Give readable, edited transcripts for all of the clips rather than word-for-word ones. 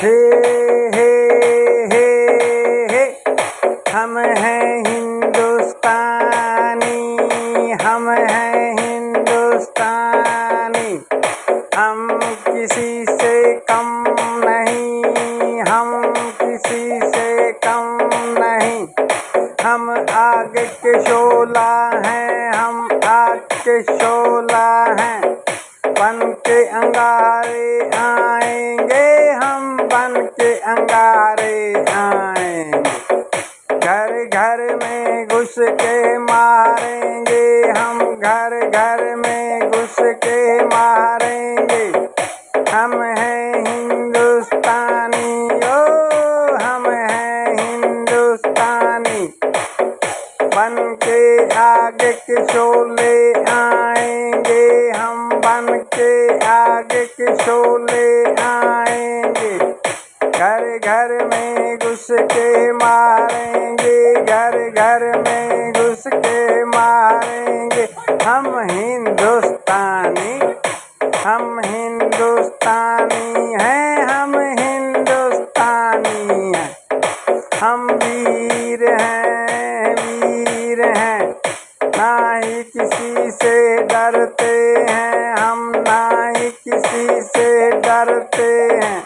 हे हे हे हे हम हैं हिंदुस्तानी, हम हैं हिंदुस्तानी। हम किसी से कम नहीं, हम किसी से कम नहीं। हम आग के शोला हैं, हम आग के शोला हैं। बन के अंगारे आएंगे, हम बन के अंगारे आएंगे। घर घर में घुस के मारेंगे, हम घर घर में घुस के मारेंगे। हम हैं हिंदुस्तानी, ओ हम हैं हिंदुस्तानी। बन के आग के शोले आएंगे, हम बन के आग के शोले आएंगे। घर घर में घुस के मारेंगे, घर घर में घुस के मारेंगे। हम हिंदुस्तानी, हम हिंदुस्तानी हैं, हम हिंदुस्तानी हैं। हम वीर हैं, वीर हैं। ना ही किसी से डरते हैं, हम ना ही किसी से डरते हैं।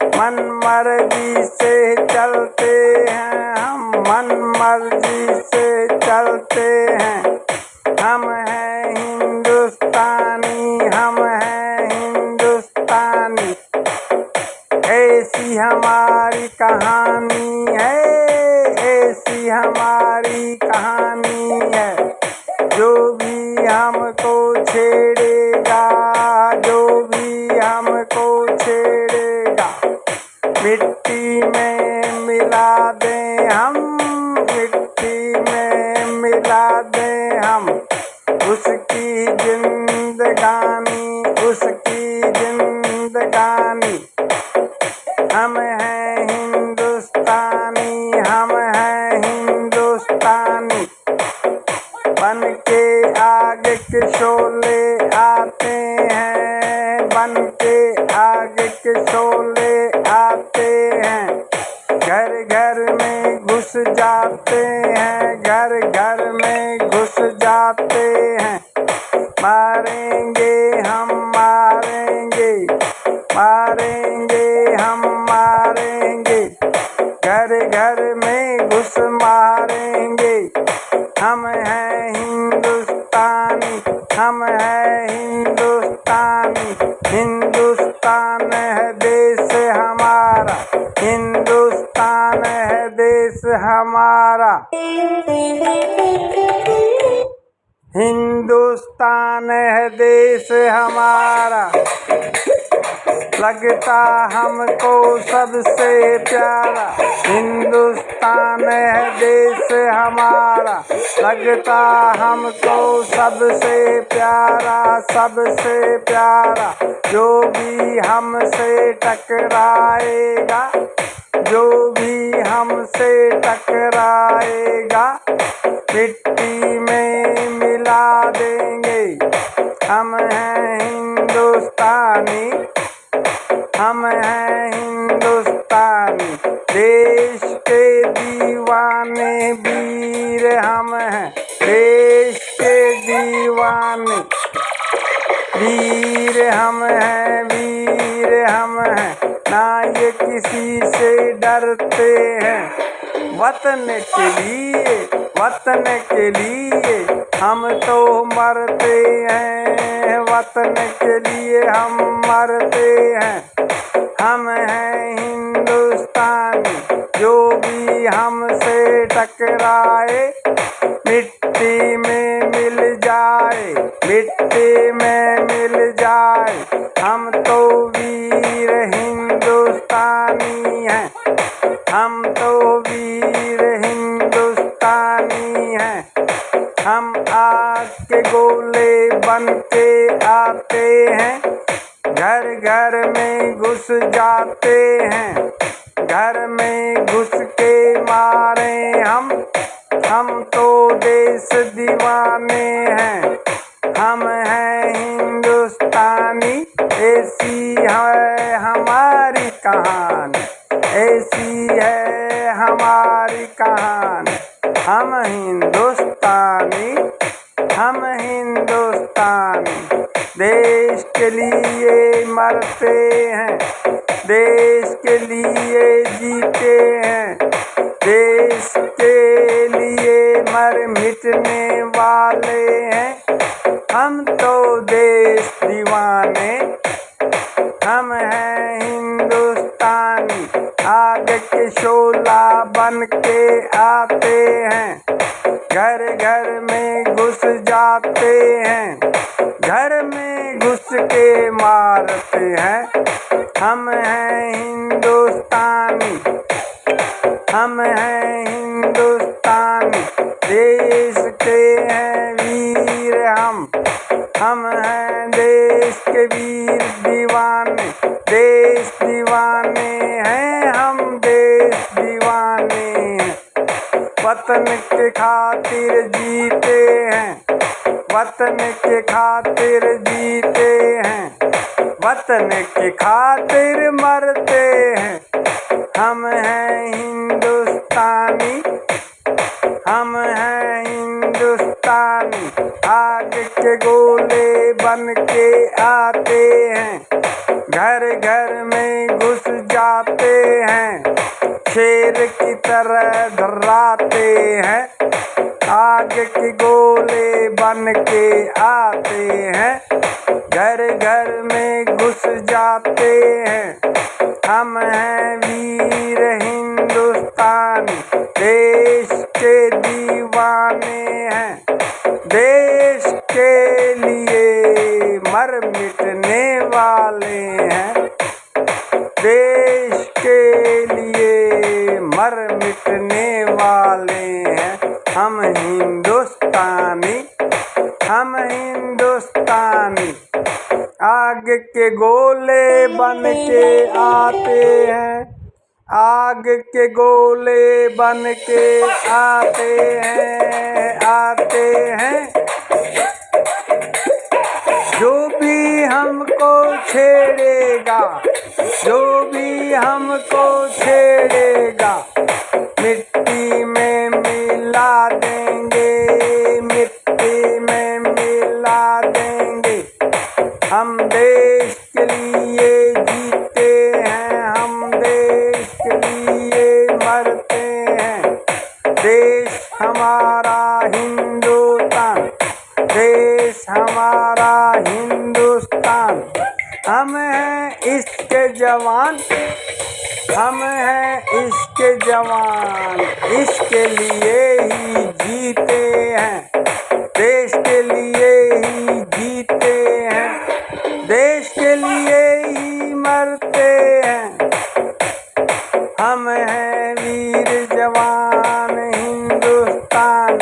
मन मर्जी से चलते हैं, हम मन मर्जी से चलते हैं। हम हैं हिंदुस्तानी, हम हैं हिंदुस्तानी। ऐसी हमारी कहानी है, ऐसी हमारी कहानी है। जो भी हमको छेड़ेगा, जो भी हमको छेड़ेगा, मिट्टी में मिला दें हम, मिट्टी में मिला दें हम। उसकी जिंदगानी, उसकी जिंदगानी। हम हैं हिंदुस्तानी, हम हैं हिंदुस्तानी। बन के आग के शोले आते हैं, बन के आग के शोले आते हैं। घर घर में घुस जाते हैं, घर घर में घुस जाते हैं। मारेंगे हम मारेंगे, मारेंगे हम मारेंगे। घर घर में घुस मारेंगे। हम हैं हिंदुस्तानी, हम हैं हिंदुस्तानी। हिंदुस्तान है देश हमारा, हिंदुस्तान है देश हमारा। हिंदुस्तान है देश हमारा। लगता हमको सबसे प्यारा, हिंदुस्तान है देश हमारा। लगता हमको सबसे प्यारा, सबसे प्यारा। जो भी हमसे टकराएगा, जो भी हमसे टकराएगा, मिट्टी में मिला देंगे। हम हैं हिंदुस्तानी, हम हैं हिंदुस्तानी। देश के दीवाने वीर हम हैं, देश के दीवाने वीर हम हैं, वीर हम हैं। ना ये किसी से डरते हैं। वतन के लिए, वतन के लिए हम तो मरते हैं, वतन के लिए हम मरते हैं। हम हैं हिंदुस्तानी। जो भी हमसे टकराए, मिट्टी में मिल जाए, मिट्टी में मिल जाए। हम तो वीर हिंदुस्तानी हैं, हम तो वीर हिंदुस्तानी हैं। हम आग के गोले बन के आते हैं, घर घर में घुस जाते हैं। घर में घुस के मारे हम तो देश दीवाने हैं। हम हैं हिंदुस्तानी, ऐसी है हमारी कहानी, ऐसी है हमारी कहानी। हम हिंदुस्तानी, हम हिंदुस्तानी, देश के लिए मरते हैं, देश के लिए जीते हैं, देश के लिए मर मिटने वाले हैं। हम तो देश दीवाने, हम हैं हिंदुस्तानी, आग के शोला बन के आते हैं, घर घर में घुस जाते हैं, घर में घुस के मारते हैं। हम हैं हिंदुस्तानी, हम हैं हिंदुस्तानी, देश के हैं वीर हम हैं देश के वीर दीवाने, देश दीवाने हैं हम, देश दीवाने हैं। वतन के खातिर जीते हैं, वतन के खातिर जीते हैं, वतन के खातिर मरते हैं। हम हैं हिंदुस्तानी, हम हैं हिंदुस्तानी, आग के गोले बन के आते हैं, घर घर में घुस जाते हैं, शेर की तरह डराते हैं, आग के गोले बन के आते हैं, घर घर में घुस जाते हैं। हम हैं वीर हिंदुस्तानी, देश के दीवाने हैं, देश के लिए मर मिटने वाले हैं, देश के लिए मर मिटने वाले हैं। हम हिंदुस्तानी, हम हिंदुस्तानी, आग के गोले बन के आते हैं, आग के गोले बन के आते हैं, आते हैं। जो भी हमको छेड़ेगा, जो भी हमको छेड़ेगा, मिट्टी में मिला देंगे, मिट्टी में मिला देंगे। हम देश के लिए जीते हैं, हम देश के लिए मरते हैं, देश हमारा हिंदुस्तान, देश हमारा हिंदुस्तान। हम हैं इसके जवान, हम हैं इसके जवान, इसके लिए ही जीते हैं, देश के लिए ही जीते हैं, देश के लिए ही मरते हैं। हम हैं वीर जवान हिंदुस्तान,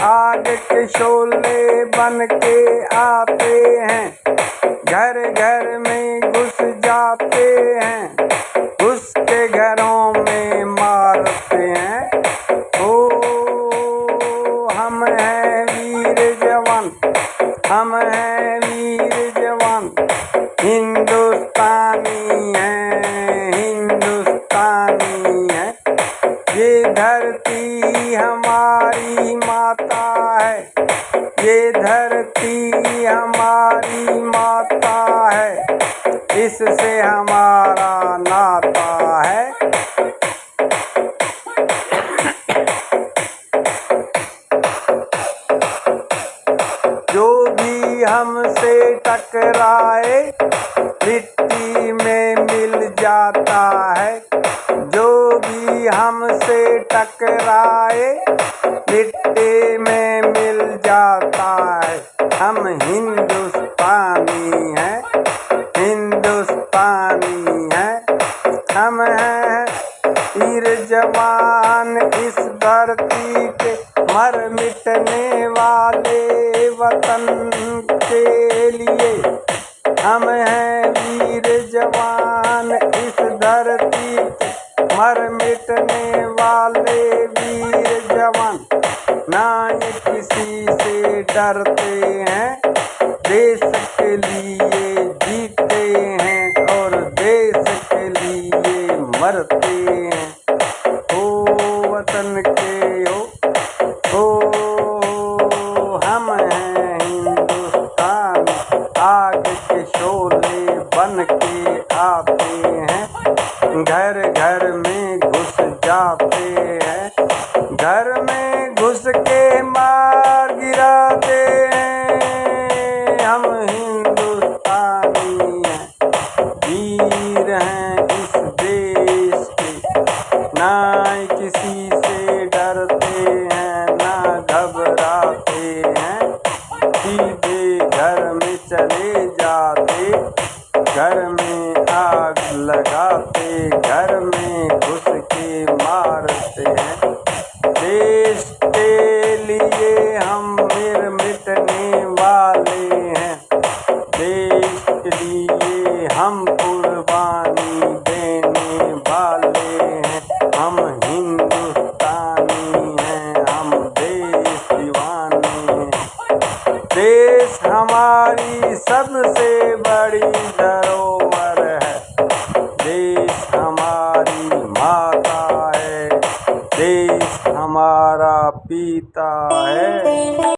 आग के शोले बन के आते हैं, घर घर में घुस जाते हैं, घुस के घरों में मारते हैं। ओ हम हैं वीर जवान, हम हैं वीर जवान, हिंदुस्तानी हैं, हिंदुस्तानी हैं। ये धरती हमारी माता है, ये धरती हमारी माता है, इससे हमारा नाता है। जो भी हमसे टकराए, मिट्टी में मिल जाता है, जो भी हमसे टकराए, मिट्टी में मिल जाता है। हम हिंदुस्तानी हैं, हिंदुस्तानी हैं। हम हैं वीर जवान इस धरती के, मर मिटने वाले वतन के लिए। हम हैं वीर जवान इस धरती के, मर मिटने वाले वीर जवान। ना ये किसी से डरते हैं, देश के लिए जीते हैं और देश के लिए आते हैं, घर घर में घुस जाते हैं, घर में घुस के मार गिराते हैं। हम हिंदुस्तानी हैं, वीर हैं इस देश के, ना किसी से डरते हैं ना घबराते हैं, सीधे घर में चले जाते, घर में आग लगाते, घर में घुस के मारते हैं। देश के लिए हम मिटने वाले हैं, देश के लिए हम कुर्बानी देने वाले हैं। हम हिंदुस्तानी हैं, हम देश दीवाने हैं। देश हमारी सबसे बड़ी धरोहर है, देश हमारी माता है, देश हमारा पिता है।